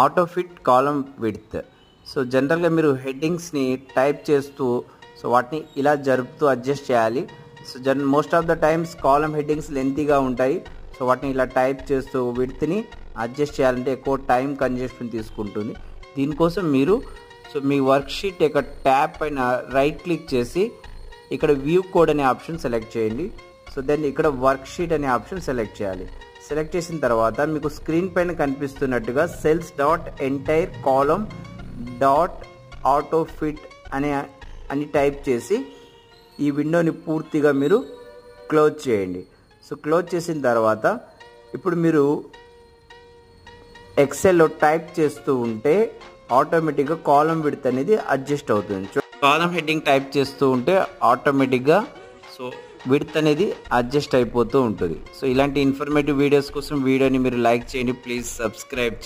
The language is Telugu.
Auto fit column width. So జనరల్గా మీరు హెడ్డింగ్స్ని టైప్ చేస్తూ సో వాటిని ఇలా జరుపుతూ అడ్జస్ట్ చేయాలి. So most of the times column headings లెంతీగా ఉంటాయి. సో వాటిని ఇలా టైప్ చేస్తూ విడ్త్ని అడ్జస్ట్ చేయాలంటే ఎక్కువ టైం కన్జెషన్ తీసుకుంటుంది. దీనికోసం మీరు సో మీ వర్క్షీట్ యొక్క ట్యాబ్ పైన రైట్ క్లిక్ చేసి ఇక్కడ వ్యూ కోడ్ అనే ఆప్షన్ సెలెక్ట్ చేయండి. సో దెన్ ఇక్కడ వర్క్షీట్ అనే ఆప్షన్ సెలెక్ట్ చేయాలి. సెలెక్ట్ చేసిన తర్వాత మీకు స్క్రీన్ పైన కనిపిస్తున్నట్టుగా cells dot entire column dot auto fit అని టైప్ చేసి ఈ విండోని పూర్తిగా మీరు క్లోజ్ చేయండి. సో క్లోజ్ చేసిన తర్వాత ఇప్పుడు మీరు ఎక్సెల్లో టైప్ చేస్తూ ఉంటే ఆటోమేటిక్గా కాలమ్ విడ్త్ అనేది అడ్జస్ట్ అవుతుంది. కాలమ్ హెడ్డింగ్ టైప్ చేస్తూ ఉంటే ఆటోమేటిక్గా సో విడ్త్ అనేది అడ్జస్ట్ అయిపోతూ ఉంటుంది. సో ఇలాంటి ఇన్ఫర్మేటివ్ వీడియోస్ కోసం వీడియోని మీరు లైక్ చేయండి, ప్లీజ్ సబ్స్క్రైబ్ చేయండి.